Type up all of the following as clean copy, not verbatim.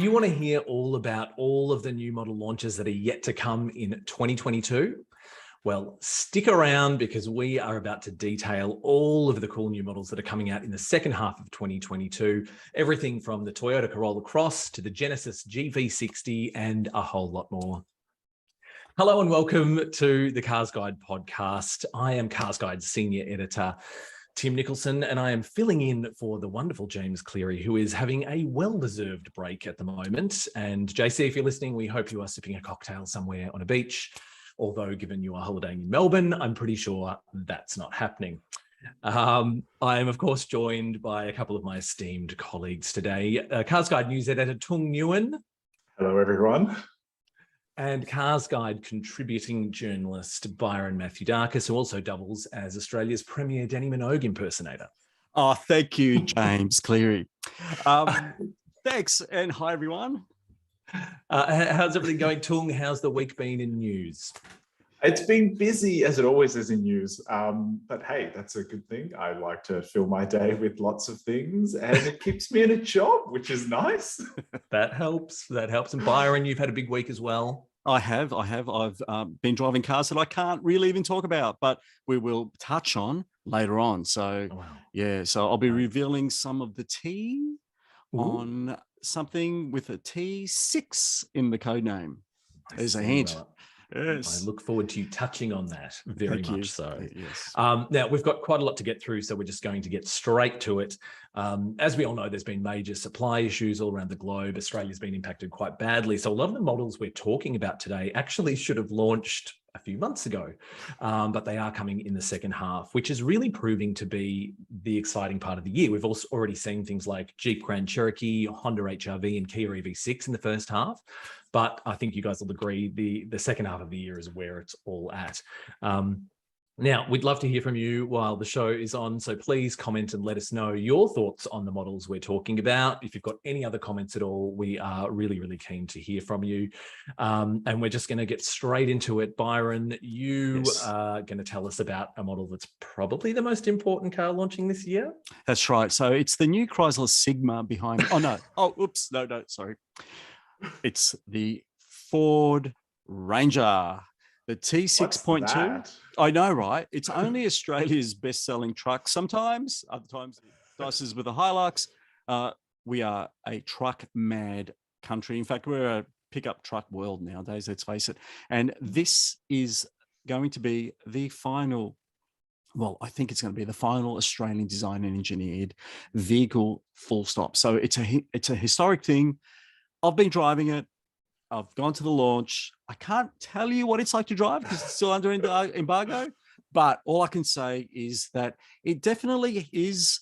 you want to hear all about all of the new model launches that are yet to come in 2022? Well, stick around because we are about to detail all of the cool new models that are coming out in the second half of 2022. Everything from the Toyota Corolla Cross to the Genesis GV60 and a whole lot more. Hello and welcome to the CarsGuide Podcast. I am CarsGuide Senior Editor Tim Nicholson, and I am filling in for the wonderful James Cleary, who is having a well-deserved break at the moment. And JC, if you're listening, we hope you are sipping a cocktail somewhere on a beach. Although, given you are holidaying in Melbourne, I'm pretty sure that's not happening. I am, of course, joined by a couple of my esteemed colleagues today. CarsGuide News Editor Tung Nguyen. Hello, everyone. And CarsGuide contributing journalist Byron Mathioudakis, who also doubles as Australia's premier Danny Minogue impersonator. Oh, thank you, James Cleary. Thanks, and hi, everyone. How's everything going, Tung? How's the week been in news? It's been busy, as it always is in news. But hey, that's a good thing. I like to fill my day with lots of things, and it keeps me in a job, which is nice. That helps. That helps. And Byron, you've had a big week as well. I have. I've been driving cars that I can't really even talk about, but we will touch on later on. So, yeah, so I'll be revealing some of the tea on something with a T6 in the code name. There's a hint. Yes. I look forward to you touching on that very much so. Yes. Now, we've got quite a lot to get through, so we're just going to get straight to it. As we all know, there's been major supply issues all around the globe. Australia's been impacted quite badly. So a lot of the models we're talking about today actually should have launched a few months ago, but they are coming in the second half, which is really proving to be the exciting part of the year. We've also already seen things like Jeep Grand Cherokee, Honda HR-V and Kia EV6 in the first half. But I think you guys will agree the second half of the year is where it's all at. Now, we'd love to hear from you while the show is on, so please comment and let us know your thoughts on the models we're talking about. If you've got any other comments at all, we are really, really keen to hear from you. And we're just going to get straight into it. Byron, you are going to tell us about a model that's probably the most important car launching this year. That's right. So it's the new Chrysler Sigma behind. Oh, no. Oh, oops. No, sorry. It's the Ford Ranger, the T6.2. I know, right? It's only Australia's best-selling truck. Sometimes, other times, dices with a Hilux. We are a truck-mad country. In fact, we're a pickup truck world nowadays, let's face it. And this is going to be the final, well, I think it's going to be the final Australian designed and engineered vehicle, full stop. So it's a historic thing. I've been driving it. I've gone to the launch. I can't tell you what it's like to drive because it's still under embargo. But all I can say is that it definitely is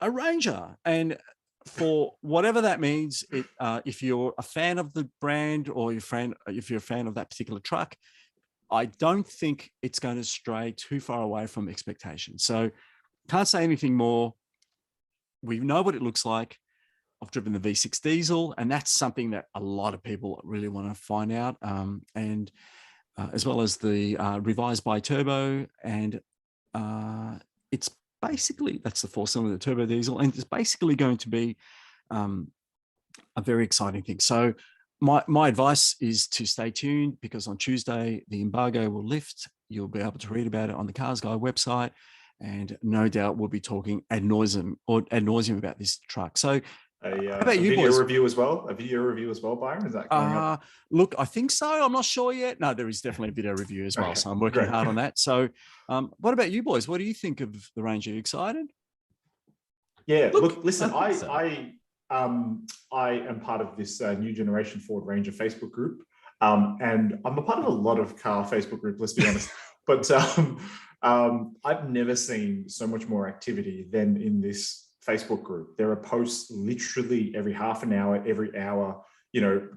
a Ranger. And for whatever that means, if you're a fan of the brand or if you're a fan of that particular truck, I don't think it's going to stray too far away from expectations. So can't say anything more. We know what it looks like. I've driven the V6 diesel, and that's something that a lot of people really want to find out, and as well as the revised bi-turbo, and it's basically, that's the four-cylinder turbo diesel, and it's basically going to be a very exciting thing. So my advice is to stay tuned, because on Tuesday, the embargo will lift. You'll be able to read about it on the CarsGuide website, and no doubt we'll be talking ad nauseum about this truck. So how about you, boys? A video review as well, Byron? Is that coming up? Look, I think so. I'm not sure yet. No, there is definitely a video review as well. Okay, so I'm working hard on that. So what about you, boys? What do you think of the Ranger? Are you excited? Yeah, look listen, I am part of this new generation Ford Ranger Facebook group. And I'm a part of a lot of car Facebook groups, let's be honest. But I've never seen so much more activity than in this Facebook group. There are posts literally every half an hour, every hour,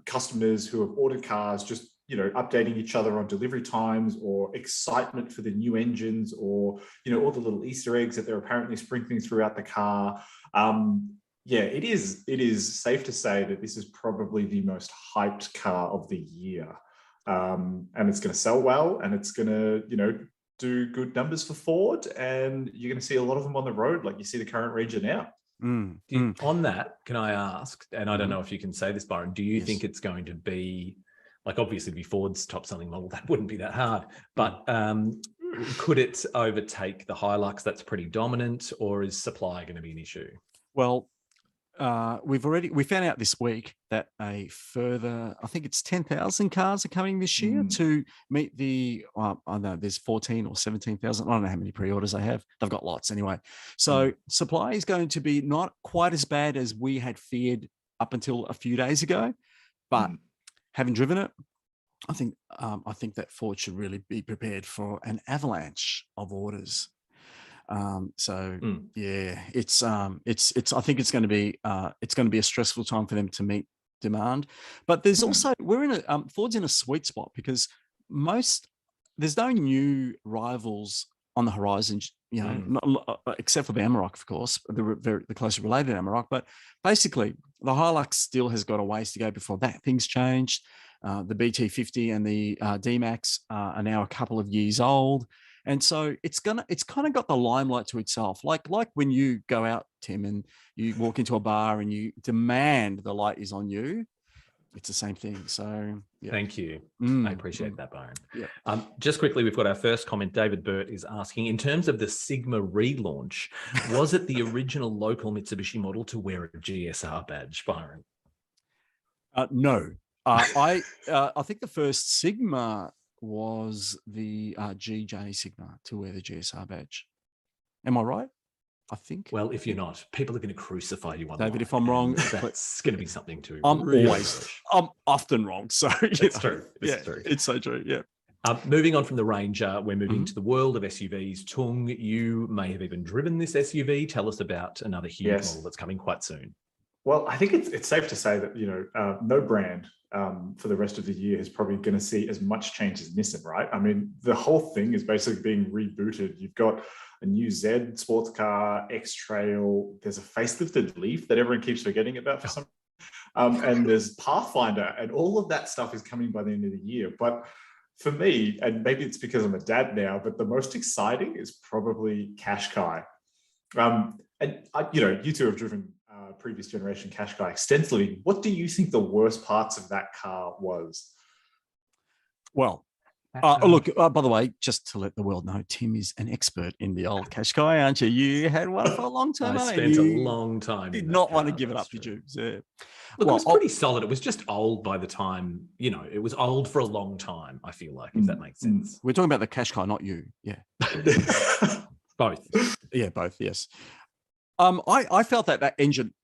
customers who have ordered cars, just, updating each other on delivery times or excitement for the new engines or, all the little Easter eggs that they're apparently sprinkling throughout the car. Yeah, it is safe to say that this is probably the most hyped car of the year. And it's going to sell well, and it's going to, do good numbers for Ford, and you're going to see a lot of them on the road, like you see the current Ranger now. On that, can I ask, and I don't know if you can say this, Byron, do you think it's going to be, like, obviously be Ford's top selling model, that wouldn't be that hard, but could it overtake the Hilux that's pretty dominant, or is supply going to be an issue? Well, we found out this week that a further, I think it's 10,000 cars are coming this year to meet the, I don't know, there's 14 or 17,000. I don't know how many pre-orders they have. They've got lots anyway. So supply is going to be not quite as bad as we had feared up until a few days ago, but having driven it, I think that Ford should really be prepared for an avalanche of orders. It's I think it's going to be a stressful time for them to meet demand, but there's also, Ford's in a sweet spot because there's no new rivals on the horizon, not, except for the Amarok, of course, the closely related Amarok, but basically the Hilux still has got a ways to go before that things changed. The BT50 and the D-Max are now a couple of years old. And so it's kind of got the limelight to itself. Like when you go out, Tim, and you walk into a bar and you demand the light is on you, it's the same thing. So yeah. Thank you. I appreciate that, Byron. Yeah. Just quickly, we've got our first comment. David Burt is asking, in terms of the Sigma relaunch, was it the original local Mitsubishi model to wear a GSR badge, Byron? No. I think the first Sigma was the GJ Sigma to wear the GSR badge. Am I right? I think. Well, if you're not, people are going to crucify you online. David, if I'm wrong, that's going to be something to. I'm often wrong. So it's true. It's true. It's so true. Yeah. Moving on from the Ranger, we're moving to the world of SUVs. Tung, you may have even driven this SUV. Tell us about another huge model that's coming quite soon. Well, I think it's safe to say that no brand for the rest of the year is probably going to see as much change as Nissan, right? I mean, the whole thing is basically being rebooted. You've got a new Z sports car, X-Trail. There's a facelifted Leaf that everyone keeps forgetting about for some. And there's Pathfinder, and all of that stuff is coming by the end of the year. But for me, and maybe it's because I'm a dad now, but the most exciting is probably Qashqai. You two have driven previous generation Qashqai extensively. What do you think the worst parts of that car was? Well, look, by the way, just to let the world know, Tim is an expert in the old Qashqai, aren't you? You had one for a long time. I spent a long time. Did not want to give it up, did you? Yeah. Look, it was pretty solid. It was just old by the time, it was old for a long time, I feel like, if that makes sense. We're talking about the Qashqai, not you. Yeah. Both. Yeah, both, yes. I felt that engine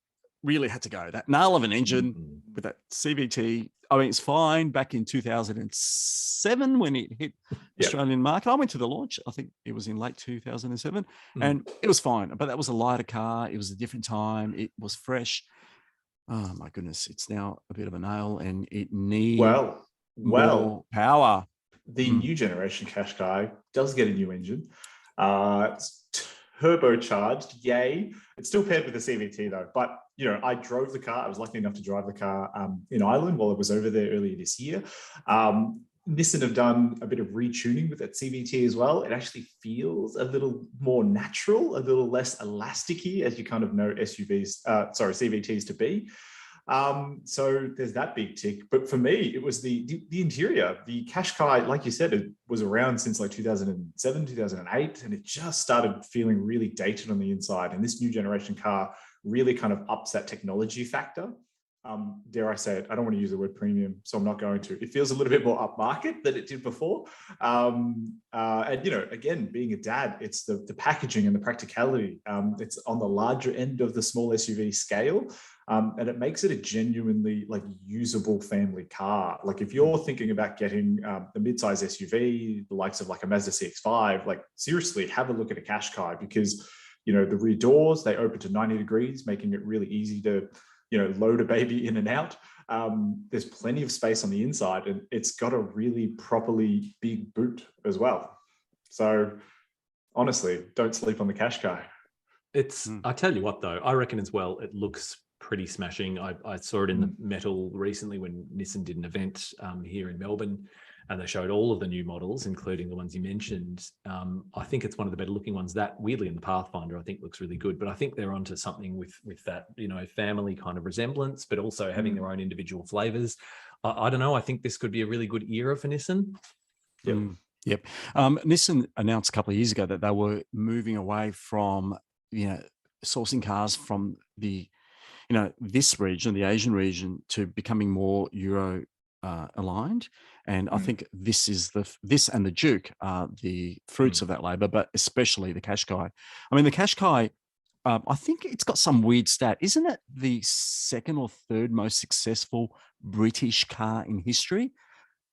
really had to go. That nail of an engine with that CVT. I mean, it's fine back in 2007 when it hit the Australian market. I went to the launch. I think it was in late 2007, and it was fine. But that was a lighter car. It was a different time. It was fresh. Oh my goodness! It's now a bit of a nail, and it needs more power. The new generation Qashqai does get a new engine. It's turbocharged, yay. It's still paired with the CVT though, but I drove the car. I was lucky enough to drive the car in Ireland while I was over there earlier this year. Nissan have done a bit of retuning with that CVT as well. It actually feels a little more natural, a little less elasticy, as you kind of know CVTs to be. So there's that big tick. But for me, it was the interior. The Qashqai, like you said, it was around since like 2007, 2008, and it just started feeling really dated on the inside. And this new generation car really kind of ups that technology factor. Dare I say it, I don't want to use the word premium, so I'm not going to. It feels a little bit more upmarket than it did before. And again, being a dad, it's the packaging and the practicality. It's on the larger end of the small SUV scale. And it makes it a genuinely usable family car. Like if you're thinking about getting the mid-size SUV, the likes of like a Mazda CX-5, seriously have a look at a Qashqai, because the rear doors, they open to 90 degrees, making it really easy to load a baby in and out. There's plenty of space on the inside, and it's got a really properly big boot as well. So honestly, don't sleep on the Qashqai. I tell you what though, I reckon as well, it looks pretty smashing. I saw it in the metal recently when Nissan did an event here in Melbourne. and they showed all of the new models, including the ones you mentioned. I think it's one of the better looking ones. That weirdly in the Pathfinder, I think looks really good, but I think they're onto something with that, family kind of resemblance, but also having their own individual flavors. I don't know. I think this could be a really good era for Nissan. Yep. Yep. Nissan announced a couple of years ago that they were moving away from, sourcing cars from the, this region, the Asian region, to becoming more Euro aligned. And I think this and the Duke are the fruits of that labor, but especially the Qashqai. I mean, the Qashqai, I think it's got some weird stat. Isn't it the second or third most successful British car in history?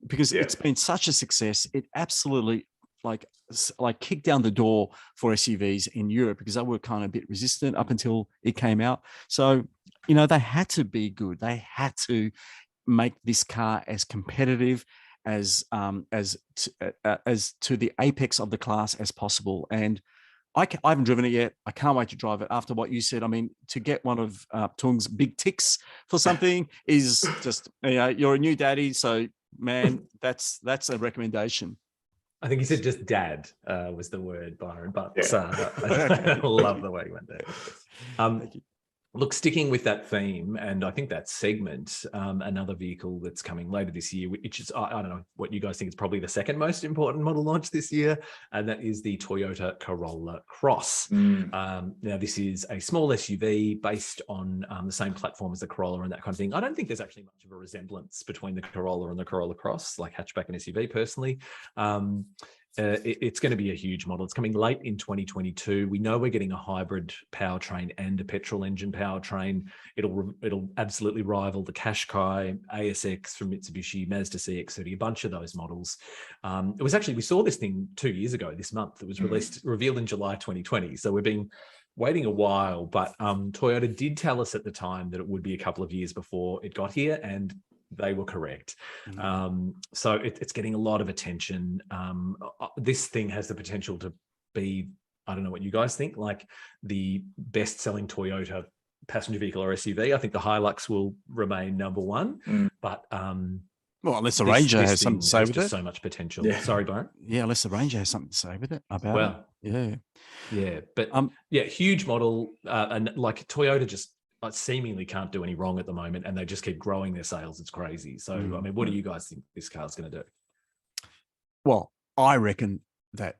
Because it's been such a success. It absolutely like kicked down the door for SUVs in Europe, because they were kind of a bit resistant up until it came out. So, they had to be good. They had to make this car as competitive as to the apex of the class as possible. And I haven't driven it yet. I can't wait to drive it. After what you said, I mean, to get one of Tung's big ticks for something is just, you're a new daddy, so man, that's a recommendation. I think he said just dad was the word, Byron, but I love the way you went there. Thank you. Look, sticking with that theme, and I think that segment, another vehicle that's coming later this year, which is, I don't know what you guys think is probably the second most important model launch this year, and that is the Toyota Corolla Cross. Now, this is a small SUV based on the same platform as the Corolla and that kind of thing. I don't think there's actually much of a resemblance between the Corolla and the Corolla Cross, like hatchback and SUV personally. It's going to be a huge model. It's coming late in 2022. We know we're getting a hybrid powertrain and a petrol engine powertrain. It'll absolutely rival the Qashqai, ASX from Mitsubishi, Mazda CX-30, a bunch of those models. It was actually, we saw this thing 2 years ago this month. It was revealed in July 2020. So we've been waiting a while, but Toyota did tell us at the time that it would be a couple of years before it got here, and they were correct. So it's getting a lot of attention. This thing has the potential to be, I don't know what you guys think, like the best-selling Toyota passenger vehicle or SUV. I think the Hilux will remain number one, but well, unless the Ranger has something to say with it. So much potential. Sorry, Byron. Yeah, unless the Ranger has something to say with it about it. Yeah, but huge model, and like Toyota just seemingly can't do any wrong at the moment, and they just keep growing their sales. It's crazy. So, I mean, what do you guys think this car's going to do? Well, I reckon that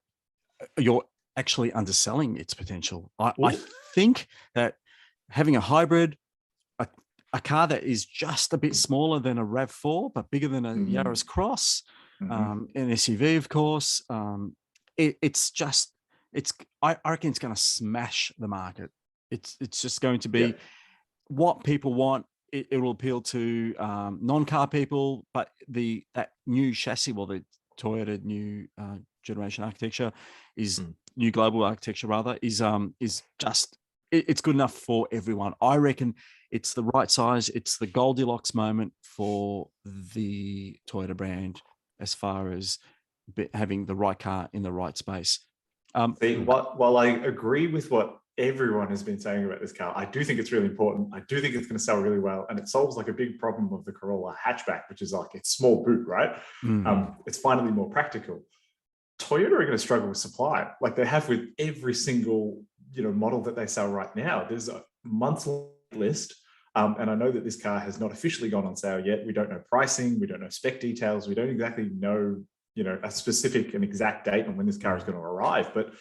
you're actually underselling its potential. I think that having a hybrid, a car that is just a bit smaller than a RAV4, but bigger than a Yaris Cross, an SUV, of course, I reckon it's going to smash the market. It's just going to be what people want. It will appeal to non-car people, but that new chassis, well, the Toyota new generation architecture is new global architecture rather, is just, it's good enough for everyone. I reckon it's the right size. It's the Goldilocks moment for the Toyota brand as far as having the right car in the right space. While I agree with what everyone has been saying about this car, I do think it's really important. I do think it's going to sell really well, and it solves like a big problem of the Corolla hatchback, which is like it's small boot, right? It's finally more practical. Toyota are going to struggle with supply, like they have with every single model that they sell right now. There's a month-long list, and I know that this car has not officially gone on sale yet. We don't know pricing, we don't know spec details, we don't exactly know a specific and exact date on when this car is going to arrive. But,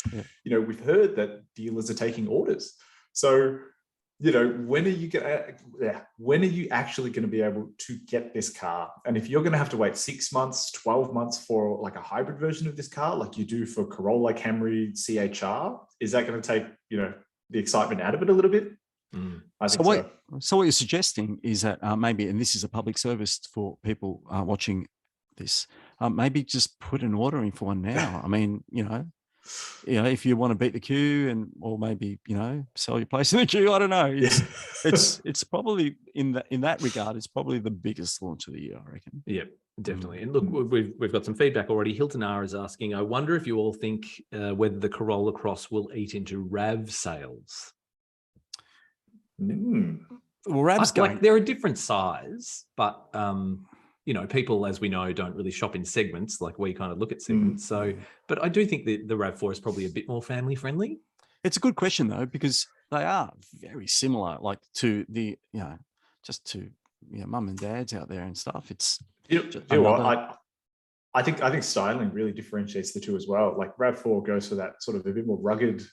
we've heard that dealers are taking orders. So, when are you actually going to be able to get this car? And if you're going to have to wait 6 months, 12 months for like a hybrid version of this car, like you do for Corolla, Camry, CHR, is that going to take, the excitement out of it a little bit? I think so. So what you're suggesting is that maybe, and this is a public service for people watching this, maybe just put an order in for one now. I mean, if you want to beat the queue or maybe, sell your place in the queue, I don't know. It's probably in that regard, it's probably the biggest launch of the year, I reckon. Yeah, definitely. And look, we've got some feedback already. Hilton R is asking, I wonder if you all think whether the Corolla Cross will eat into RAV sales. Well, RAV's going. Like they're a different size, but people, as we know, don't really shop in segments like we kind of look at segments. So, but I do think the RAV4 is probably a bit more family friendly. It's a good question though, because they are very similar, like to the, just to mum and dads out there and stuff. It's I think styling really differentiates the two as well. Like RAV4 goes for that sort of a bit more rugged,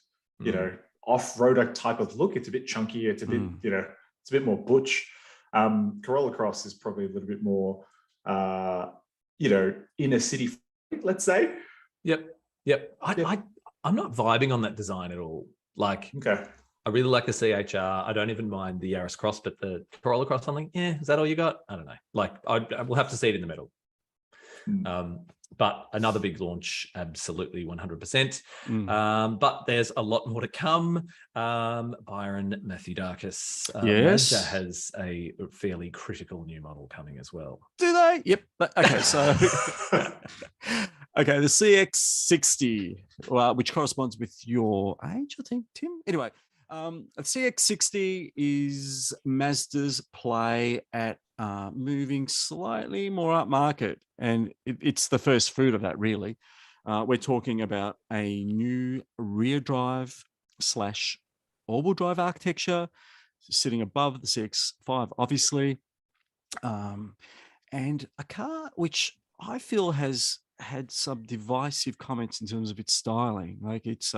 off-roader type of look. It's a bit chunky. It's a bit, it's a bit more butch. Corolla Cross is probably a little bit more, inner city, let's say. Yep. I'm not vibing on that design at all. Like, okay. I really like the CHR. I don't even mind the Yaris Cross, but the Corolla Cross, something, is that all you got? I don't know. Like, I will have to see it in the middle. But another big launch, absolutely 100%. But there's a lot more to come. Byron Mathioudakis Mazda has a fairly critical new model coming as well. Do they? Yep. Okay, so the CX-60, which corresponds with your age, I think, Tim. Anyway, the CX-60 is Mazda's play at moving slightly more upmarket, and it's the first fruit of that, really. We're talking about a new rear drive / all-wheel drive architecture sitting above the CX-5, obviously, and a car which I feel has had some divisive comments in terms of its styling. Like it's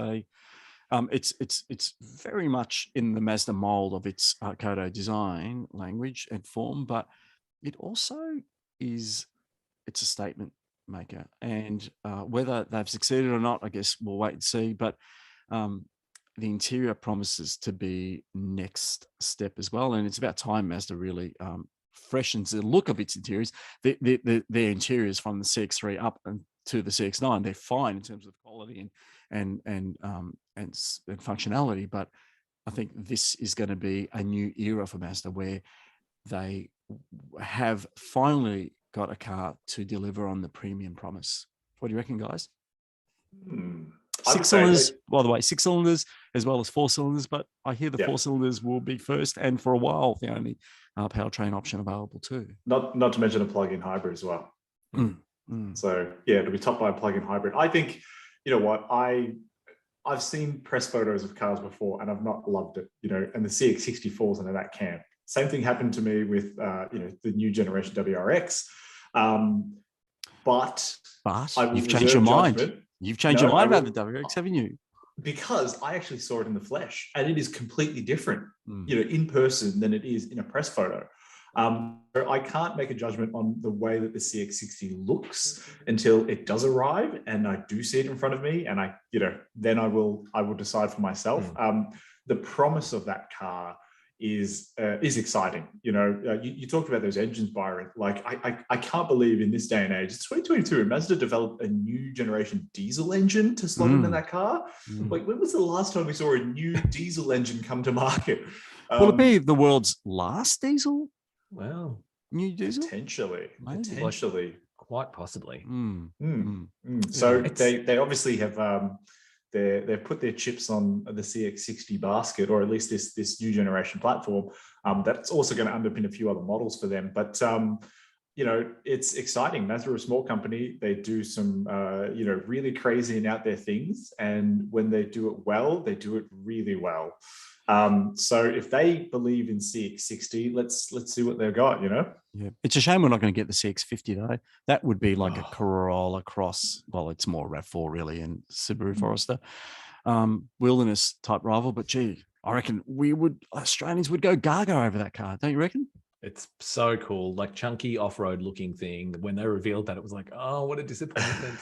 very much in the Mazda mold of its Kodo design language and form, but it also it's a statement maker. And whether they've succeeded or not, I guess we'll wait and see. But the interior promises to be next step as well. And it's about time Mazda really freshens the look of its interiors. Their interiors from the CX-3 up and to the CX-9, they're fine in terms of quality and functionality, but I think this is going to be a new era for Mazda where they have finally got a car to deliver on the premium promise. What do you reckon, guys? 6 cylinders, by the way, 6 cylinders as well as 4 cylinders, but I hear the 4 cylinders will be first, and for a while the only powertrain option available too. Not to mention a plug-in hybrid as well. So it'll be topped by a plug-in hybrid. I think, you know what, I've seen press photos of cars before and I've not loved it, and the CX-60 falls into that camp. Same thing happened to me with, the new generation WRX. But you've changed your mind. You've changed your mind about the WRX, haven't you? Because I actually saw it in the flesh, and it is completely different, in person than it is in a press photo. I can't make a judgment on the way that the CX-60 looks until it does arrive and I do see it in front of me, and then I will decide for myself. The promise of that car is exciting. You talked about those engines, Byron. Like I can't believe in this day and age, it's 2022, Mazda developed a new generation diesel engine to slot into that car. Like, when was the last time we saw a new diesel engine come to market? Will it be the world's last diesel? Well, new diesel? Potentially. Quite possibly. So they obviously have they've put their chips on the CX-60 basket, or at least this new generation platform. That's also going to underpin a few other models for them. But it's exciting. Mazda are a small company. They do some really crazy and out there things, and when they do it well, they do it really well. So if they believe in CX-60, let's see what they've got, Yeah, it's a shame we're not going to get the CX-50 though. That would be like a Corolla Cross. Well, it's more RAV4 really, and Subaru Forester, wilderness type rival. But gee, I reckon Australians would go gaga over that car. Don't you reckon? It's so cool, like chunky off-road looking thing. When they revealed that, it was like, oh, what a disappointment.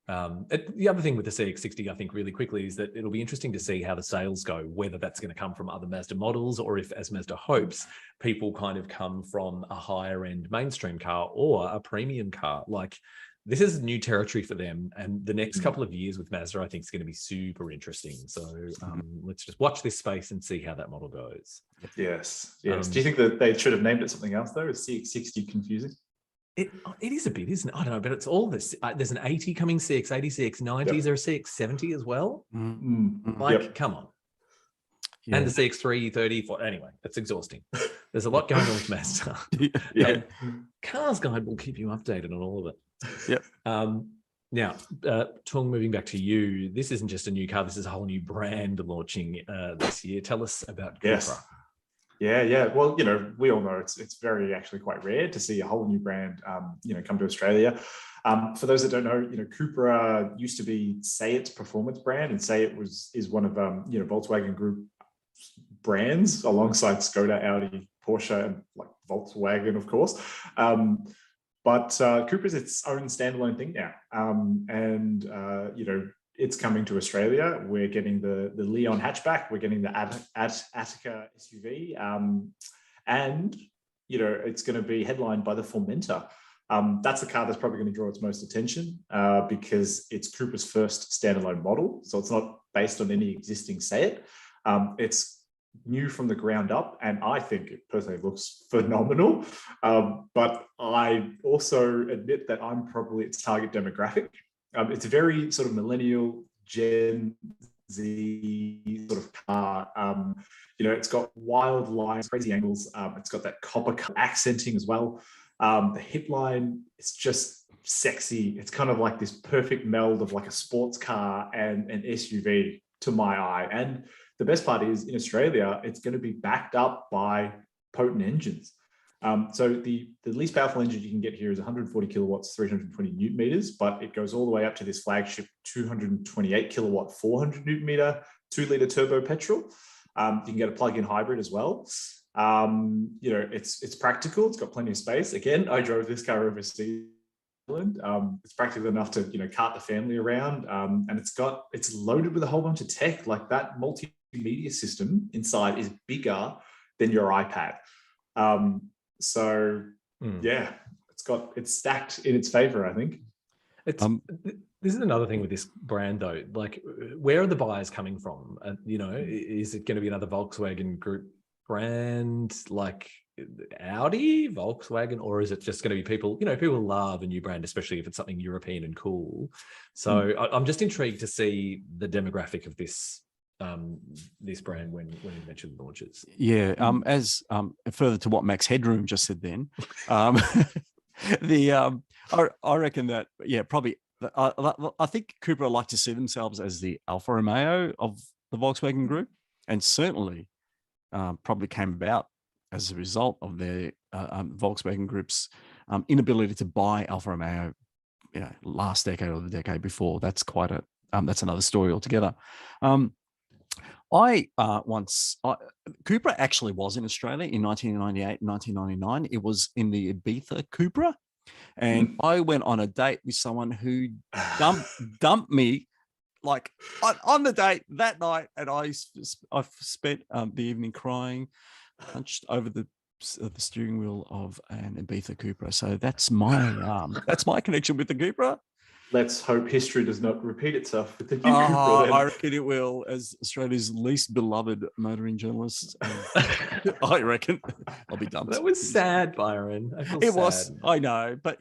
The other thing with the CX-60, I think, really quickly, is that it'll be interesting to see how the sales go, whether that's going to come from other Mazda models, or if, as Mazda hopes, people kind of come from a higher end mainstream car or a premium car. Like, this is new territory for them, and the next couple of years with Mazda, I think, is going to be super interesting. So let's just watch this space and see how that model goes. Yes. Do you think that they should have named it something else though? Is CX-60 confusing? It is a bit, isn't it? I don't know, but it's all this. There's an 80 coming, CX-80, CX-90. Is there a CX-70 as well? Come on. And the CX-3, 30, 40. Anyway, that's exhausting. There's a lot going on with Mazda. Yeah. CarsGuide will keep you updated on all of it. Yep. Now, Tung, moving back to you, this isn't just a new car. This is a whole new brand launching this year. Tell us about Cupra. Yes. Yeah. Well, we all know it's very actually quite rare to see a whole new brand, come to Australia. For those that don't know, Cupra used to be Seat's performance brand, and Seat is one of Volkswagen Group brands alongside Skoda, Audi, Porsche, and like Volkswagen, of course. But Cupra is its own standalone thing now, and it's coming to Australia. We're getting the Leon hatchback. We're getting the Attica SUV, and it's going to be headlined by the Formentor. That's the car that's probably going to draw its most attention because it's Cupra's first standalone model. So it's not based on any existing Seat. It's new from the ground up, and I think it personally looks phenomenal. But I also admit that I'm probably its target demographic. It's a very sort of millennial, Gen Z sort of car. It's got wild lines, crazy angles. It's got that copper accenting as well. The hip line is just sexy. It's kind of like this perfect meld of like a sports car and an SUV to my eye. And the best part is in Australia, it's going to be backed up by potent engines. So the least powerful engine you can get here is 140 kilowatts, 320 newton meters, but it goes all the way up to this flagship 228 kilowatt, 400 newton meter, 2-litre turbo petrol. You can get a plug-in hybrid as well. It's practical. It's got plenty of space. Again, I drove this car overseas. It's practical enough to cart the family around, and it's loaded with a whole bunch of tech. Like that multimedia system inside is bigger than your iPad. It's stacked in its favor, I think. This is another thing with this brand, though. Like, where are the buyers coming from? Is it going to be another Volkswagen Group brand like Audi, Volkswagen, or is it just going to be people? People love a new brand, especially if it's something European and cool. So I'm just intrigued to see the demographic of this brand when eventually launches. Yeah. As further to what Max Headroom just said, then I reckon that probably I think Cupra like to see themselves as the Alfa Romeo of the Volkswagen Group, and certainly probably came about as a result of their Volkswagen Group's inability to buy Alfa Romeo, last decade or the decade before. That's quite that's another story altogether. Cupra actually was in Australia in 1998 and 1999. It was in the Ibiza Cupra. And I went on a date with someone who dumped me like on the date that night. And I've spent the evening crying, hunched over the steering wheel of an Ibiza Cupra. So that's my connection with the Cupra. Let's hope history does not repeat itself with the new Cupra. I reckon it will, as Australia's least beloved motoring journalist. I reckon I'll be dumped. That was sad, Byron. It was. I know, but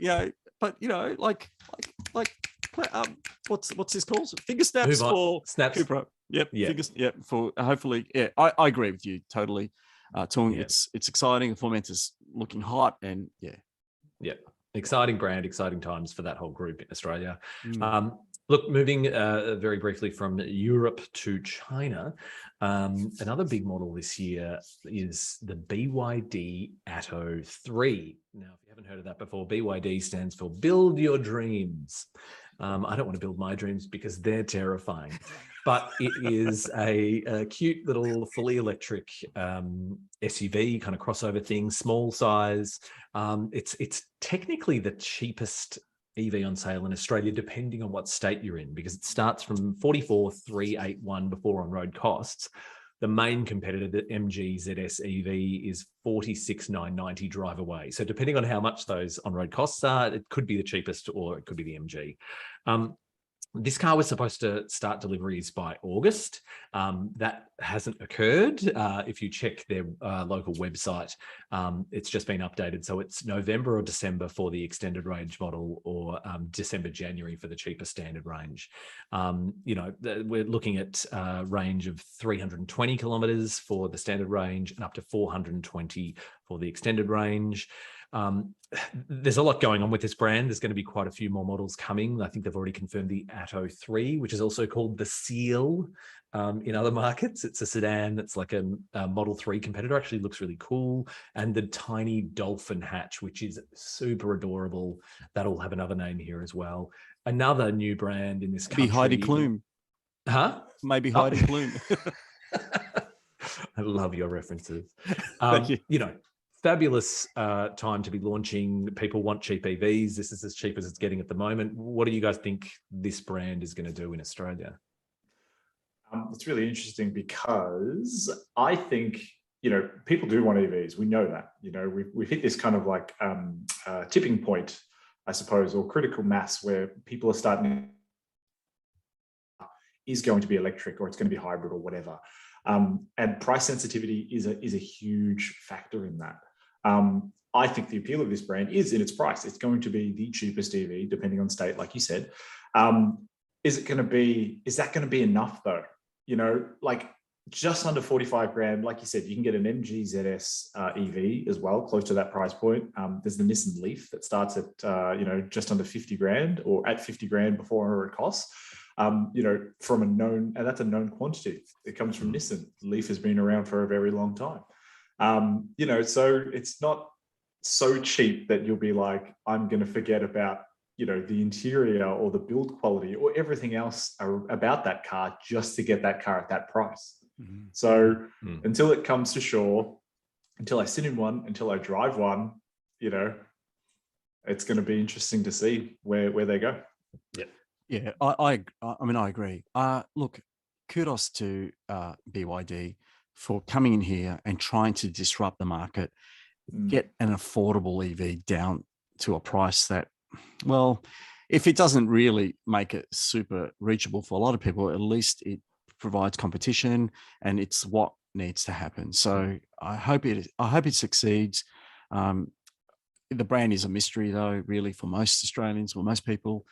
what's this called? Finger snaps for snaps. Cupra. Yep. Yeah. For hopefully. Yeah. I agree with you totally. Tung, it's exciting. The Formentor's looking hot, and yeah. Exciting brand, exciting times for that whole group in Australia. Look, moving very briefly from Europe to China, another big model this year is the BYD Atto 3. Now, if you haven't heard of that before, BYD stands for Build Your Dreams. I don't want to build my dreams because they're terrifying, but it is a cute little fully electric SUV kind of crossover thing, small size. It's technically the cheapest EV on sale in Australia, depending on what state you're in, because it starts from 44,381 before on-road costs. The main competitor, the MG ZS EV, is 46,990 drive away. So depending on how much those on-road costs are, it could be the cheapest or it could be the MG. This car was supposed to start deliveries by August. That hasn't occurred. If you check their local website, it's just been updated. So it's November or December for the extended range model, or December, January for the cheaper standard range. We're looking at a range of 320 kilometers for the standard range and up to 420 for the extended range. There's a lot going on with this brand. There's going to be quite a few more models coming. I think they've already confirmed the Atto 3, which is also called the Seal in other markets. It's a sedan that's like a Model 3 competitor. Actually looks really cool. And the tiny Dolphin hatch, which is super adorable. That'll have another name here as well. Another new brand in this country. Maybe Heidi Klum. Huh? Maybe Heidi Klum. I love your references. Thank you. Fabulous time to be launching. People want cheap EVs. This is as cheap as it's getting at the moment. What do you guys think this brand is going to do in Australia? It's really interesting because I think, people do want EVs. We know that, we've hit this kind of like tipping point, I suppose, or critical mass where people are starting is going to be electric, or it's going to be hybrid or whatever. And price sensitivity is a huge factor in that. I think the appeal of this brand is in its price. It's going to be the cheapest EV, depending on state, like you said. Is that going to be enough though? Like just under 45 grand, like you said, you can get an MG ZS EV as well, close to that price point. There's the Nissan Leaf that starts at, just under 50 grand, or at 50 grand before it costs. From a known, and that's a known quantity. It comes from Nissan. Leaf has been around for a very long time. So it's not so cheap that you'll be like, I'm going to forget about, the interior or the build quality or everything else about that car just to get that car at that price. Mm-hmm. So until it comes to shore, until I sit in one, until I drive one, it's going to be interesting to see where they go. Yeah. Yeah, I agree. Look, kudos to BYD for coming in here and trying to disrupt the market, get an affordable EV down to a price that, well, if it doesn't really make it super reachable for a lot of people, at least it provides competition, and it's what needs to happen. So I hope it succeeds. The brand is a mystery, though, really, for most Australians or most people.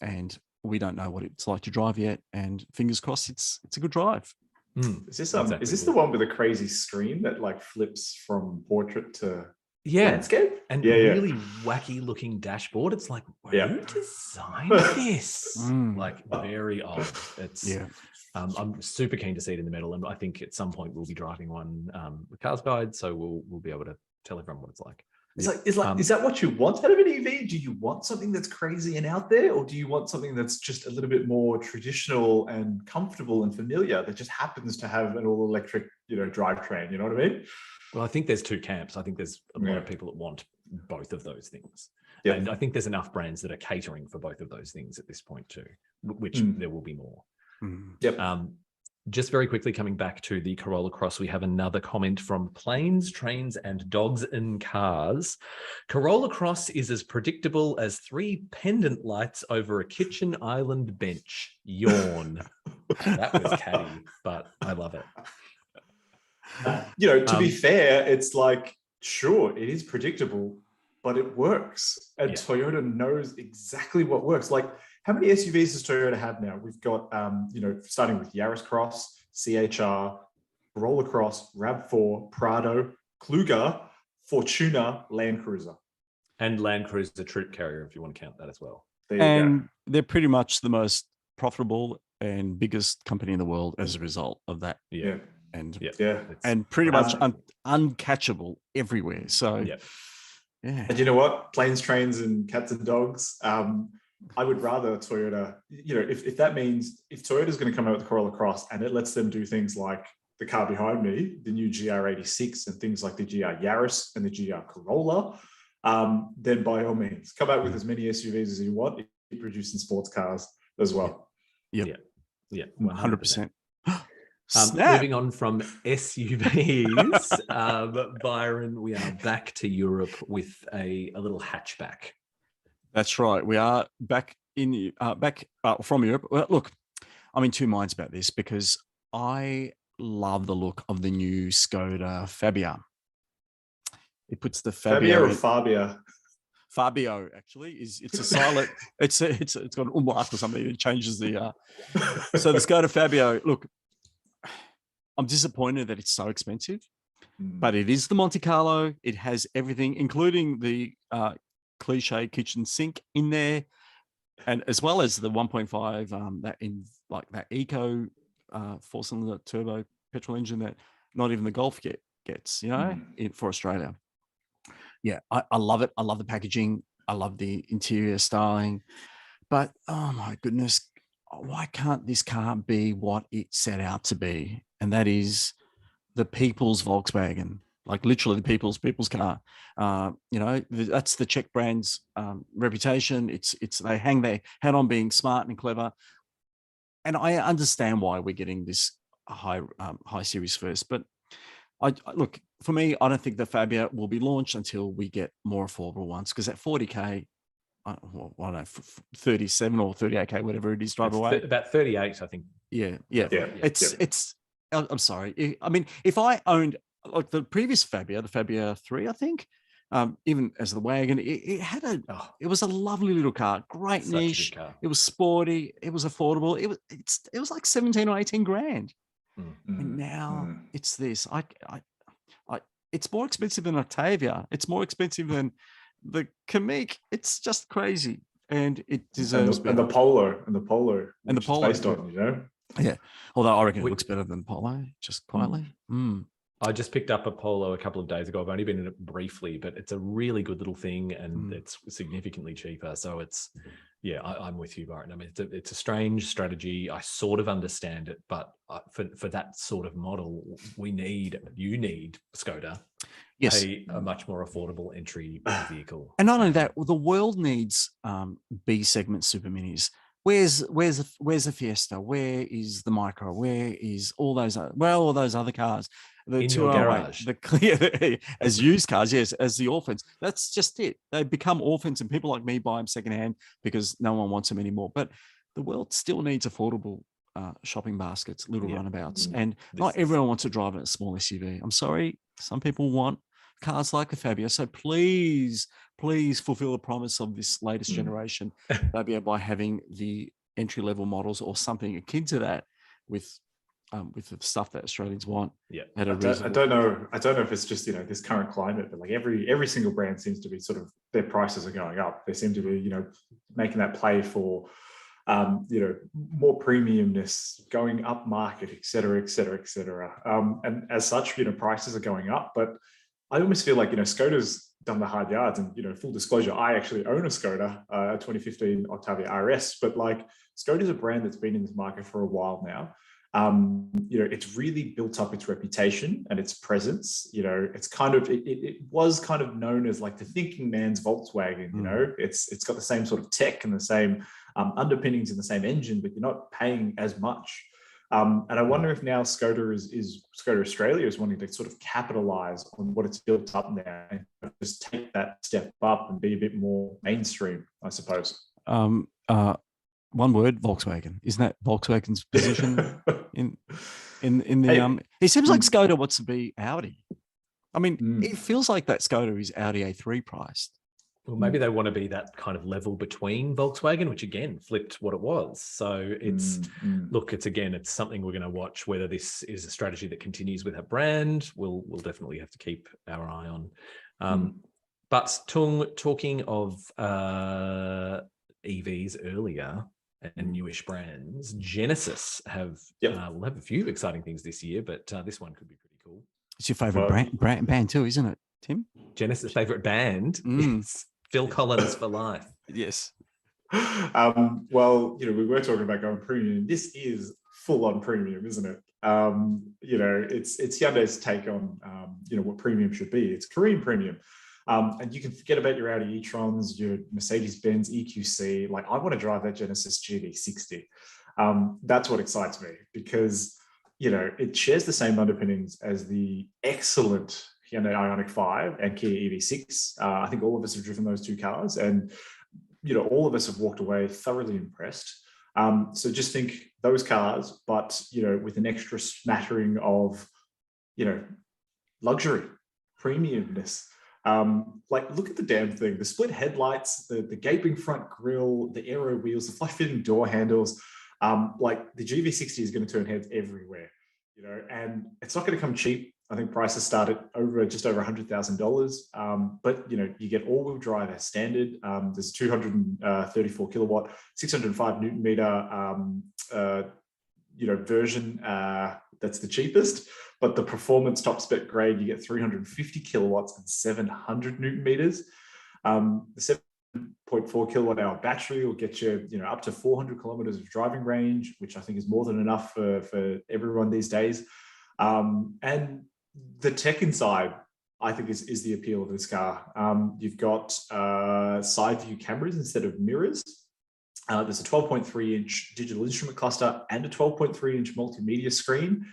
And we don't know what it's like to drive yet, and fingers crossed it's a good drive. Is this the one with a crazy screen that like flips from portrait to landscape? And really wacky looking dashboard. It's like, who designed this? Like very old. It's I'm super keen to see it in the middle, and I think at some point we'll be driving one with CarsGuide, so we'll be able to tell everyone what it's like. Is that what you want out of an EV? Do you want something that's crazy and out there, or do you want something that's just a little bit more traditional and comfortable and familiar that just happens to have an all-electric, drivetrain? You know what I mean? Well, I think there's two camps. I think there's a lot of people that want both of those things. Yeah. And I think there's enough brands that are catering for both of those things at this point too, which there will be more. Yep. Just very quickly coming back to the Corolla Cross, we have another comment from Planes, Trains and Dogs in Cars. Corolla Cross is as predictable as 3 pendant lights over a kitchen island bench. Yawn. That was catty, but I love it. To be fair, it's like, sure, it is predictable, but it works. And Toyota knows exactly what works. Like, how many SUVs does Toyota have now? We've got, starting with Yaris Cross, CHR, Corolla Cross, RAV4, Prado, Kluger, Fortuna, Land Cruiser. And Land Cruiser Troop Carrier, if you want to count that as well. There you go. They're pretty much the most profitable and biggest company in the world as a result of that. Yeah. And pretty much uncatchable everywhere. So, And you know what? Planes, trains, and cats and dogs. I would rather Toyota, if that means if Toyota's going to come out with the Corolla Cross and it lets them do things like the car behind me, the new GR86 and things like the GR Yaris and the GR Corolla, then by all means, come out with as many SUVs as you want. Keep producing sports cars as well. Yeah, 100%. Moving on from SUVs, Byron, we are back to Europe with a little hatchback. That's right. We are back in back from Europe. Well, look, I'm in two minds about this because I love the look of the new Skoda Fabia. It puts the Fabia or Fabia. Fabio actually it's a silent. it's got an umlaut or something. It changes the. So the Skoda Fabio. Look, I'm disappointed that it's so expensive, but it is the Monte Carlo. It has everything, including the cliche kitchen sink in there, and as well as the 1.5 that in like that eco 4-cylinder turbo petrol engine that not even the Golf gets, for Australia. Yeah, I love it. I love the packaging. I love the interior styling, but oh my goodness, why can't this car be what it set out to be? And that is the people's Volkswagen, like literally the people's car. That's the Czech brand's reputation. It's they hang their hat on being smart and clever. And I understand why we're getting this high series first, but I look, for me, I don't think the Fabia will be launched until we get more affordable ones, because at 40K, I don't know, 37 or 38K, whatever it is, drive away. About 38, I think. Yeah. It's. I'm sorry. I mean, if I owned like the previous Fabia, the Fabia 3, I think, even as the wagon, it had it was a lovely little car, great niche. Car. It was sporty. It was affordable. It was like 17 or 18 grand. And now it's this. It's more expensive than Octavia. It's more expensive than the Kamik. It's just crazy, and it deserves better. And the Polo, based on, Yeah, although I reckon it looks better than Polo, just quietly. I just picked up a Polo a couple of days ago. I've only been in it briefly, but it's a really good little thing, and it's significantly cheaper. So it's, I'm with you, Byron. I mean, it's a strange strategy. I sort of understand it, but for that sort of model, you need Skoda. Yes, a much more affordable entry vehicle. And not only that, the world needs B segment super minis. Where's the Fiesta? Where is the Micro? Where is all those other cars? The in your garage, as used cars, yes, as the orphans. That's just it. They become orphans, and people like me buy them secondhand because no one wants them anymore. But the world still needs affordable shopping baskets, little runabouts, and not everyone wants to drive a small SUV. I'm sorry, some people want cars like the Fabia. So please fulfill the promise of this latest generation Fabia by having the entry-level models or something akin to that with the stuff that Australians want. Yeah, I don't know if it's just this current climate, but like every single brand seems to be sort of, their prices are going up. They seem to be making that play for more premiumness, going up market, et cetera, et cetera, et cetera. And as such, prices are going up. But I almost feel like Skoda's done the hard yards. And full disclosure, I actually own a Skoda, a 2015 Octavia RS. But like, Skoda's a brand that's been in this market for a while now. It's really built up its reputation and its presence. It's kind of, it was kind of known as like the thinking man's Volkswagen. It's got the same sort of tech and the same underpinnings and the same engine, but you're not paying as much. And I wonder if now Skoda Skoda Australia is wanting to sort of capitalize on what it's built up now and just take that step up and be a bit more mainstream, I suppose. One word, Volkswagen. Isn't that Volkswagen's position in the it seems like Skoda wants to be Audi. I mean, it feels like that Skoda is Audi A3 priced. Well, maybe they want to be that kind of level between Volkswagen, which again flipped what it was. So it's it's something we're going to watch. Whether this is a strategy that continues with our brand, we'll definitely have to keep our eye on. But Tung, talking of EVs earlier and newish brands, Genesis will have a few exciting things this year, but this one could be pretty cool. It's your favorite band too, isn't it, Tim? Genesis' favorite band is Phil Collins for life. Yes. Well, we were talking about going premium. This is full on premium, isn't it? It's Hyundai's take on what premium should be. It's Korean premium. And you can forget about your Audi e-trons, your Mercedes-Benz EQC. Like, I want to drive that Genesis GV60. That's what excites me, because, it shares the same underpinnings as the excellent Hyundai Ioniq 5 and Kia EV6. I think all of us have driven those two cars. And, all of us have walked away thoroughly impressed. So just think those cars, but, with an extra smattering of, luxury, premiumness. Look at the damn thing, the split headlights, the gaping front grille, the aero wheels, the flush fitting door handles. The GV60 is going to turn heads everywhere, and it's not going to come cheap. I think prices start at just over $100,000. But you get all-wheel drive as standard. There's 234 kilowatt, 605 Newton meter, version that's the cheapest. But the performance top spec grade, you get 350 kilowatts and 700 Newton meters. The 7.4 kilowatt hour battery will get you, up to 400 kilometers of driving range, which I think is more than enough for everyone these days. And the tech inside, I think, is the appeal of this car. You've got side view cameras instead of mirrors. There's a 12.3-inch digital instrument cluster and a 12.3-inch multimedia screen.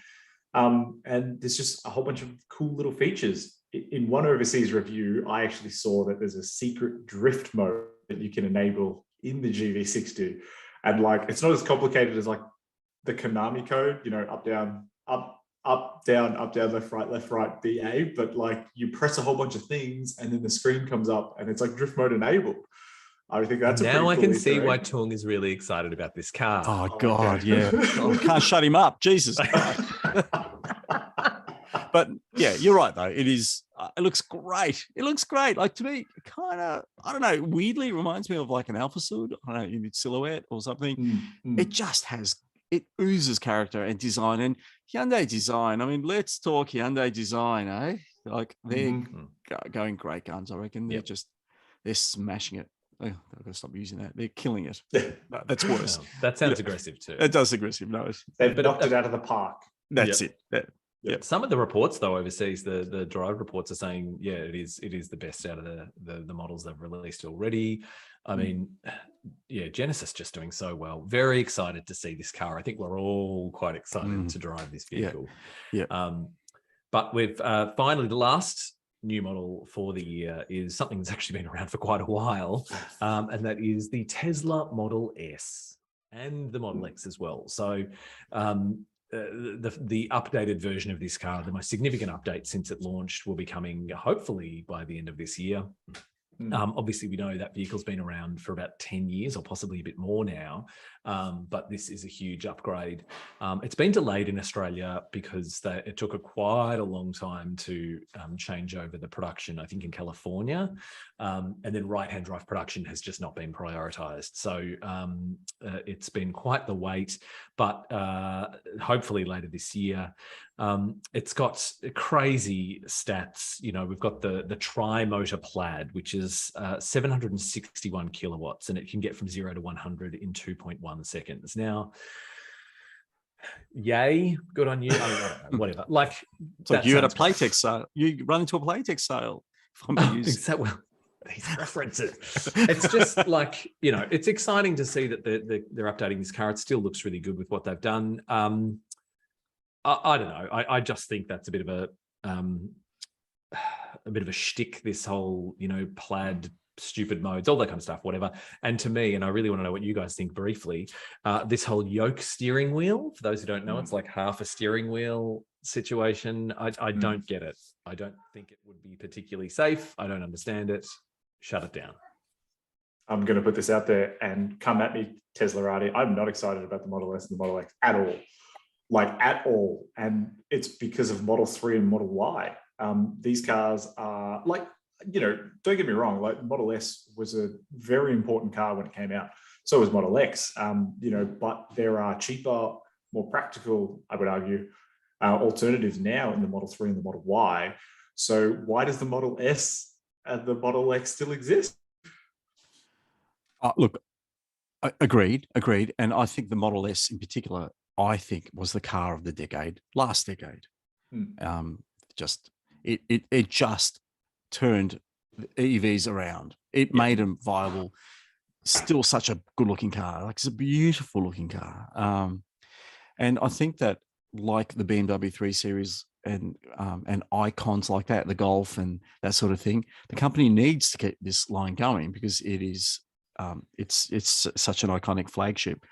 And there's just a whole bunch of cool little features. In one overseas review, I actually saw that there's a secret drift mode that you can enable in the GV60. And it's not as complicated as the Konami code, up, down, up, down, left, right, BA, but you press a whole bunch of things and then the screen comes up and it's drift mode enabled. I think that's now I can see why Tung is really excited about this car. Oh God, okay. Yeah. I can't shut him up. Jesus. But yeah, you're right though. It is. It looks great. It looks great. To me, kind of, I don't know, weirdly reminds me of an Alpha Sud. I don't know, in its silhouette or something. It just has. It oozes character and design. And Hyundai design. I mean, let's talk Hyundai design, eh? They're going great guns. I reckon they're smashing it. Oh, I've got to stop using that. They're killing it. No, that's worse. Well, that sounds aggressive too. It does aggressive. No, they've knocked it out of the park. That's it. Yeah. Some of the reports though overseas, the drive reports are saying, it is the best out of the models they've released already. I mean, Genesis just doing so well. Very excited to see this car. I think we're all quite excited to drive this vehicle. Yeah. But we've finally, the last new model for the year is something that's actually been around for quite a while, and that is the Tesla Model S and the Model X as well. So the updated version of this car, the most significant update since it launched, will be coming hopefully by the end of this year. Obviously, we know that vehicle's been around for about 10 years or possibly a bit more now, but this is a huge upgrade. It's been delayed in Australia because it took quite a long time to change over the production, I think in California, and then right-hand drive production has just not been prioritised. So it's been quite the wait, but hopefully later this year. It's got crazy stats. We've got the tri-motor plaid, which is 761 kilowatts, and it can get from 0 to 100 in 2.1 seconds. Now, yay, good on you. I don't know, whatever. It's like you had a Playtex sale. You run into a Playtex sale. Is that well? These references. It's just it's exciting to see that they're updating this car. It still looks really good with what they've done. I don't know. I just think that's a bit of a shtick, this whole, plaid stupid modes, all that kind of stuff, whatever. And to me, and I really want to know what you guys think briefly, this whole yoke steering wheel, for those who don't know, it's like half a steering wheel situation. I don't get it. I don't think it would be particularly safe. I don't understand it. Shut it down. I'm going to put this out there and come at me, Teslarati. I'm not excited about the Model S and the Model X at all. At all. And it's because of Model 3 and Model Y. These cars are don't get me wrong, Model S was a very important car when it came out. So was Model X, but there are cheaper, more practical, I would argue, alternatives now in the Model 3 and the Model Y. So why does the Model S and the Model X still exist? Look, agreed. And I think the Model S in particular, I think, was the car of the last decade. It just turned EVs around. It made them viable. Still such a good looking car. It's a beautiful looking car. And I think that like the BMW 3 Series and icons like that, the Golf and that sort of thing, the company needs to keep this line going because it is It's such an iconic flagship.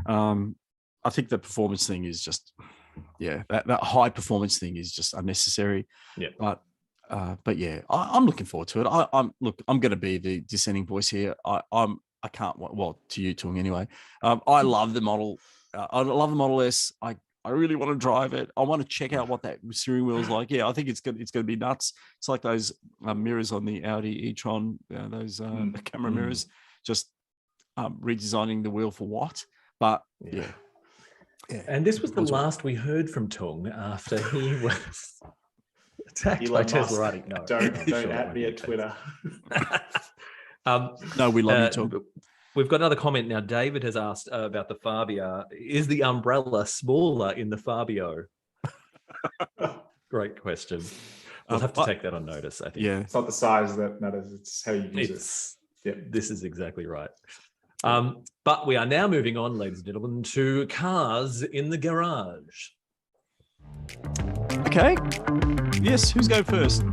I think the performance thing is just, that high performance thing is just unnecessary. Yeah. But yeah, I'm looking forward to it. I'm going to be the dissenting voice here. I can't, well, to you, Tung, anyway. I love the model. I love the Model S. I really want to drive it. I want to check out what that steering wheel is like. Yeah, I think it's going to be nuts. It's like those mirrors on the Audi e-tron, those camera mirrors, just redesigning the wheel for what? But yeah. And this was the last we heard from Tung after he was attacked by Tesla. No, don't at me at Twitter. No, we love you, Tung. We've got another comment now. David has asked about the Fabia. Is the umbrella smaller in the Fabio? Great question. We'll have to take that on notice, I think. Yeah. It's not the size that matters. It's how you use it. Yep. This is exactly right. But we are now moving on, ladies and gentlemen, to cars in the garage. Okay. Yes, who's going first?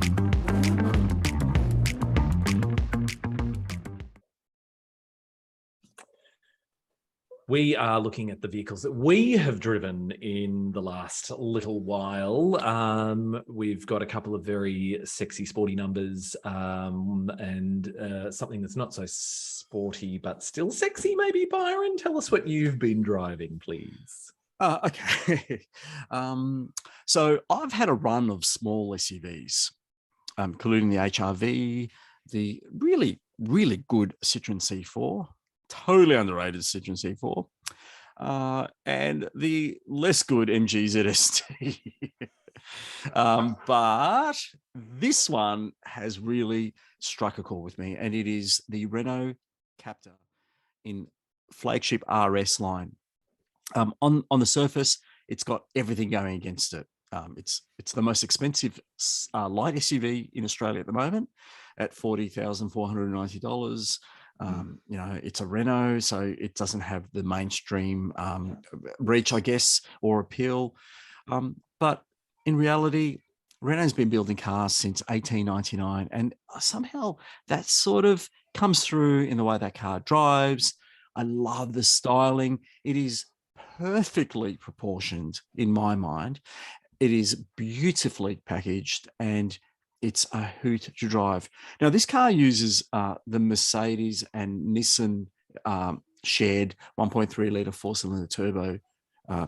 We are looking at the vehicles that we have driven in the last little while. We've got a couple of very sexy, sporty numbers and something that's not so sporty, but still sexy, maybe. Byron, tell us what you've been driving, please. Okay. So I've had a run of small SUVs, including the HRV, the really, really good Citroen C4, totally underrated Citroen C4, and the less good MG ZST. But this one has really struck a chord with me, and it is the Renault Captur in flagship RS line. On the surface, it's got everything going against it. It's the most expensive light SUV in Australia at the moment at $40,490. It's a Renault, so it doesn't have the mainstream reach, I guess, or appeal. But in reality, Renault's been building cars since 1899, and somehow that sort of comes through in the way that car drives. I love the styling. It is perfectly proportioned in my mind. It is beautifully packaged, and it's a hoot to drive. Now, this car uses the Mercedes and Nissan shared 1.3 litre four-cylinder turbo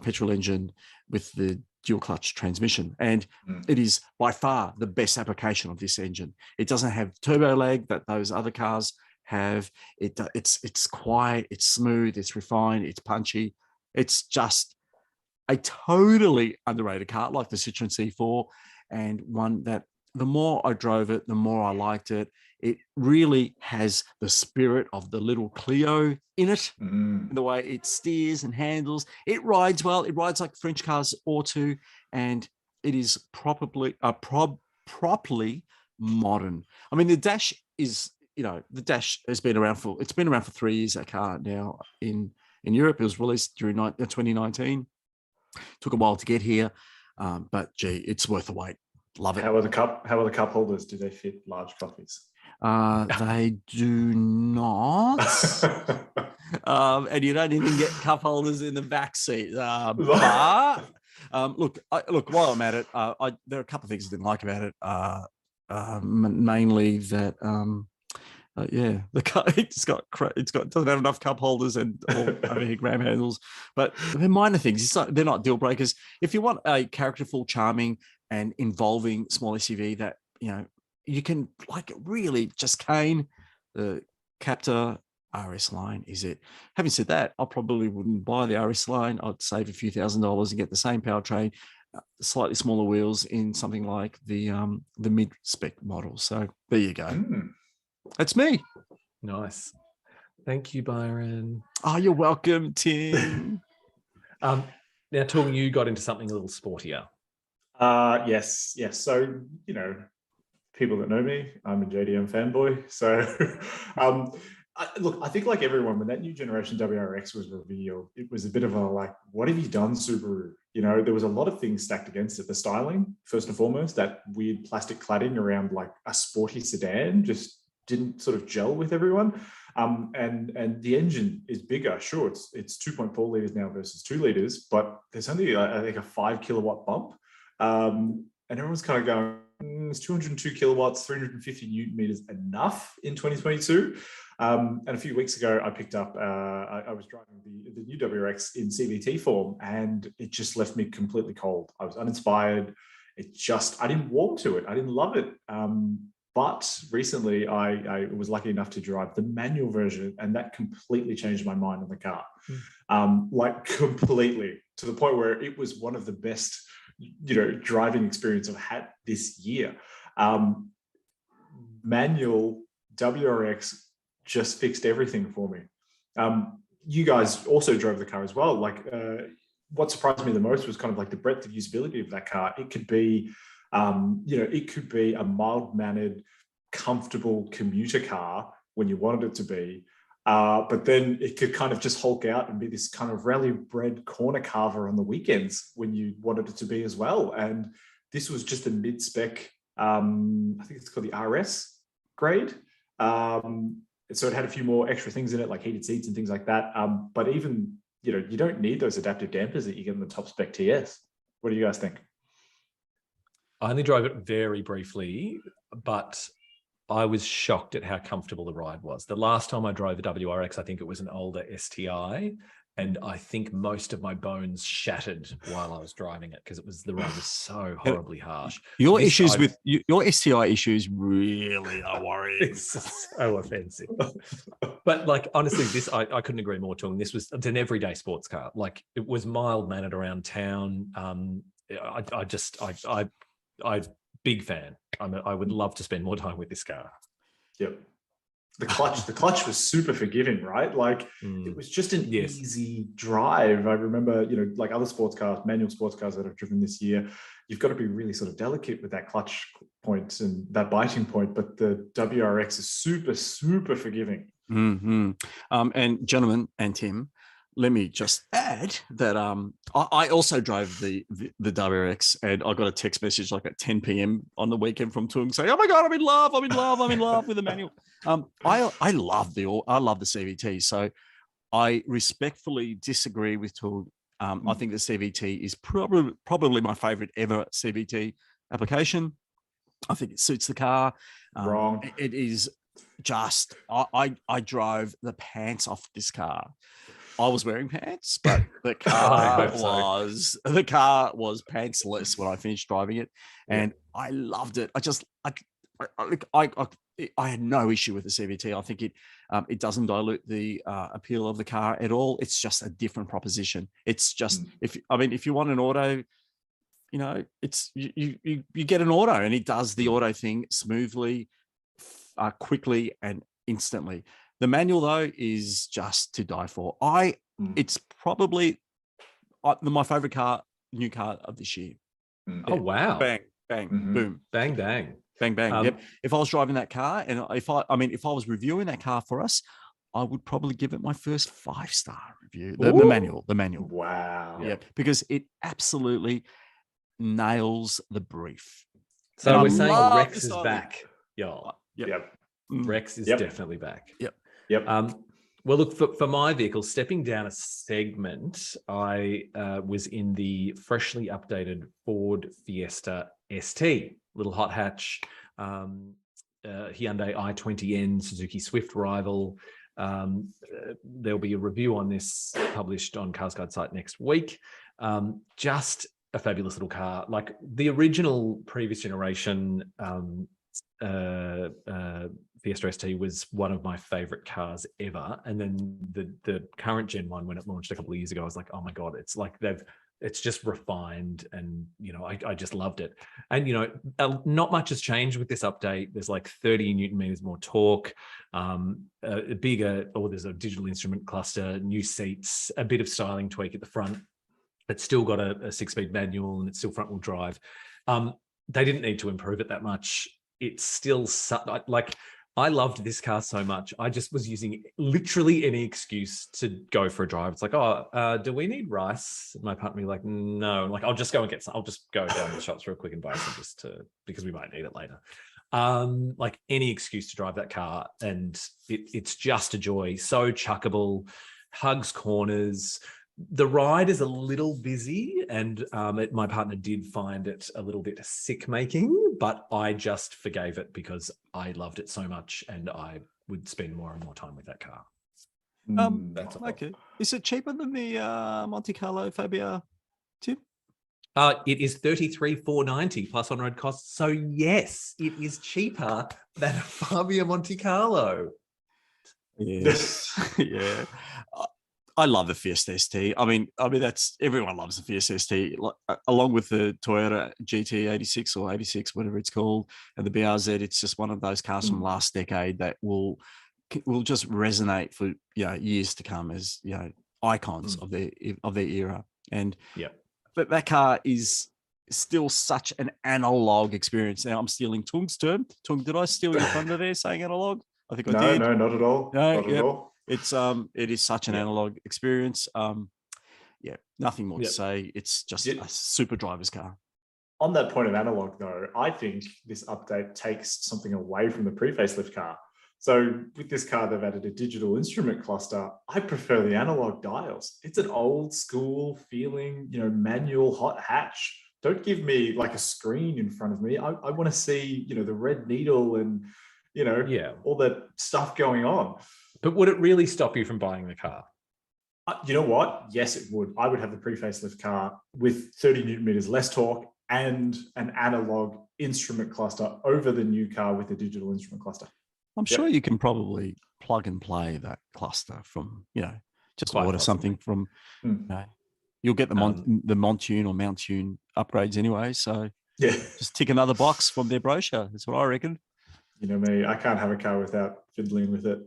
petrol engine with the dual clutch transmission. And it is by far the best application of this engine. It doesn't have turbo lag that those other cars have. It's quiet, it's smooth, it's refined, it's punchy. It's just a totally underrated car, like the Citroen C4, and one that the more I drove it, the more I liked it. It really has the spirit of the little Clio in it, in the way it steers and handles. It rides well. It rides like French cars ought to, and it is properly modern. I mean, the dash is, the dash has been around for 3 years, that car now in Europe. It was released during 2019. Took a while to get here, but gee, it's worth the wait. Love it. How are the cup holders? Do they fit large coffees? They do not. And you don't even get cup holders in the back seat. But look, while I'm at it, there are a couple of things I didn't like about it. Mainly that, the car it doesn't have enough cup holders and overhead grab handles, but they're minor things. They're not deal breakers. If you want a characterful, charming, and involving small SUV that you can really just cane, the Captur RS line is it. Having said that, I probably wouldn't buy the RS line. I'd save a few $1,000s and get the same powertrain, slightly smaller wheels in something like the mid-spec model. So there you go. That's me. Nice. Thank you, Byron. Oh, you're welcome, Tim. Now, Tung, you got into something a little sportier. Yes. So, people that know me, I'm a JDM fanboy. So, I think like everyone, when that new generation WRX was revealed, it was a bit of a what have you done, Subaru? There was a lot of things stacked against it. The styling, first and foremost, that weird plastic cladding around like a sporty sedan just didn't sort of gel with everyone. And the engine is bigger. Sure, it's 2.4 liters now versus 2 liters, but there's only I think a 5 kilowatt bump. And everyone's kind of going, it's 202 kilowatts, 350 newton meters enough in 2022. And a few weeks ago, I picked up, I was driving the new WRX in CVT form, and it just left me completely cold. I was uninspired. I didn't warm to it. I didn't love it. But recently, I was lucky enough to drive the manual version, and that completely changed my mind on the car. Like completely, to the point where it was one of the best, driving experience I've had this year. Manual WRX just fixed everything for me. You guys also drove the car as well. Like, what surprised me the most was kind of like the breadth of usability of that car. It could be, it could be a mild-mannered, comfortable commuter car when you wanted it to be. But then it could kind of just hulk out and be this kind of rally-bred corner carver on the weekends when you wanted it to be as well. And this was just a mid-spec, I think it's called the RS grade. So it had a few more extra things in it, like heated seats and things like that. But even, you don't need those adaptive dampers that you get in the top spec TS. What do you guys think? I only drove it very briefly, but I was shocked at how comfortable the ride was. The last time I drove a WRX, I think it was an older STI, and I think most of my bones shattered while I was driving it because the ride was so horribly harsh. Your STI issues really are worrying. It's so offensive. But like, honestly, I couldn't agree more, Tung. It's an everyday sports car. Like, it was mild-mannered around town. I'm big fan. I would love to spend more time with this car. Yep. The clutch was super forgiving, right? Like, it was just an easy drive. I remember, like other sports cars, manual sports cars that I've driven this year, you've got to be really sort of delicate with that clutch point and that biting point. But the WRX is super, super forgiving. And gentlemen and Tim, let me just add that I also drove the WRX, and I got a text message like at 10 p.m. on the weekend from Tung saying, "Oh my God, I'm in love with the manual." I love the CVT, so I respectfully disagree with Tung. I think the CVT is probably my favorite ever CVT application. I think it suits the car. Wrong. It is just I drove the pants off this car. I was wearing pants, but the car was pantsless when I finished driving it, and I loved it. I had no issue with the CVT. I think it doesn't dilute the appeal of the car at all. It's just a different proposition. It's just if you want an auto, it's you get an auto, and it does the auto thing smoothly, quickly, and instantly. The manual, though, is just to die for. It's probably my favorite new car of this year. Oh, wow. Bang, bang, boom. Bang, bang. Bang, bang. Yep. If I was driving that car, and if I was reviewing that car for us, I would probably give it my first 5-star review. The manual. Wow. Yeah, because it absolutely nails the brief. So we're saying Rex is back, y'all. Yep. Rex is definitely back. Yep. Well, look, for my vehicle, stepping down a segment, I was in the freshly updated Ford Fiesta ST, little hot hatch, Hyundai i20N, Suzuki Swift rival. There'll be a review on this published on CarsGuide site next week. Just a fabulous little car. Like the original previous generation Fiesta ST was one of my favorite cars ever. And then the current Gen 1, when it launched a couple of years ago, I was like, oh my God, it's like it's just refined, and I just loved it. And not much has changed with this update. There's like 30 Newton meters more torque, there's a digital instrument cluster, new seats, a bit of styling tweak at the front. It's still got a 6-speed manual, and it's still front wheel drive. They didn't need to improve it that much. It's still like, I loved this car so much. I just was using literally any excuse to go for a drive. It's like, do we need rice? My partner be like, no. I'm like, I'll just go and get some. I'll just go down to the shops real quick and buy some because we might need it later. like any excuse to drive that car, and it's just a joy. So chuckable, hugs corners. The ride is a little busy, and my partner did find it a little bit sick making, but I just forgave it because I loved it so much, and I would spend more and more time with that car. That's okay. Is it cheaper than the Monte Carlo Fabia, Tim? It is $33,490 plus on-road costs. So yes, it is cheaper than a Fabia Monte Carlo. Yes, yeah. I love the Fiesta ST. I mean, that's everyone loves the Fiesta ST, along with the Toyota GT86 or 86, whatever it's called, and the BRZ. It's just one of those cars from last decade that will just resonate for years to come as icons of their era. And but that car is still such an analog experience. Now I'm stealing Tung's term. Tung, did I steal your thunder there saying analog? I think I did. No, not at all. No, not at all. It is such an analog experience. Nothing more to say. It's just a super driver's car. On that point of analog, though, I think this update takes something away from the pre-facelift car. So with this car, they've added a digital instrument cluster. I prefer the analog dials. It's an old school feeling, manual hot hatch. Don't give me like a screen in front of me. I want to see, the red needle and, all that stuff going on. But would it really stop you from buying the car? You know what? Yes, it would. I would have the pre-facelift car with 30 Newton meters less torque and an analog instrument cluster over the new car with a digital instrument cluster. I'm sure you can probably plug and play that cluster from, just order something from, you'll get the Montune or Mount Tune upgrades anyway. So just tick another box from their brochure. That's what I reckon. You know me, I can't have a car without fiddling with it.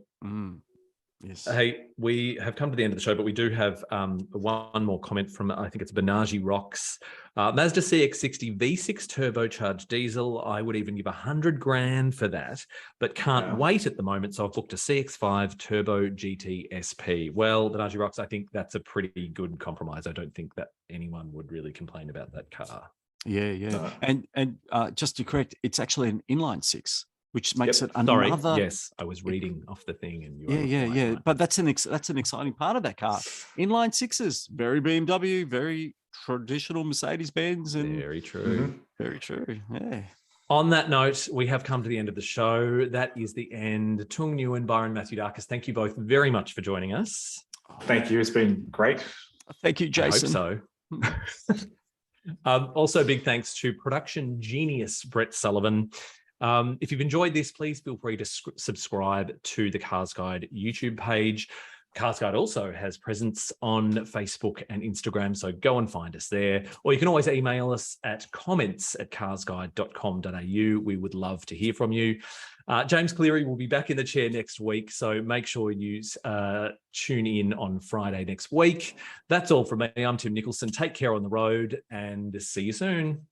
Yes. Hey, we have come to the end of the show, but we do have one more comment from, I think it's Benaji Rocks. Mazda CX-60 V6 turbocharged diesel. I would even give $100,000 for that, but can't wait at the moment. So I've booked a CX-5 Turbo GT SP. Well, Benaji Rocks, I think that's a pretty good compromise. I don't think that anyone would really complain about that car. Yeah. And just to correct, it's actually an inline six, which makes it another. Sorry. Yes, I was reading off the thing, and you. Yeah. Right. But that's an exciting part of that car. Inline sixes, very BMW, very traditional Mercedes-Benz, and very true. Very true. Yeah. On that note, we have come to the end of the show. That is the end. Tung, Nguyen, Byron, Mathioudakis, thank you both very much for joining us. Thank you. It's been great. Thank you, Jason. I hope so. Also, big thanks to production genius Brett Sullivan. If you've enjoyed this, please feel free to subscribe to the CarsGuide YouTube page. CarsGuide also has presence on Facebook and Instagram, so go and find us there. Or you can always email us at comments@carsguide.com.au. We would love to hear from you. James Cleary will be back in the chair next week, so make sure you tune in on Friday next week. That's all from me. I'm Tim Nicholson. Take care on the road, and see you soon.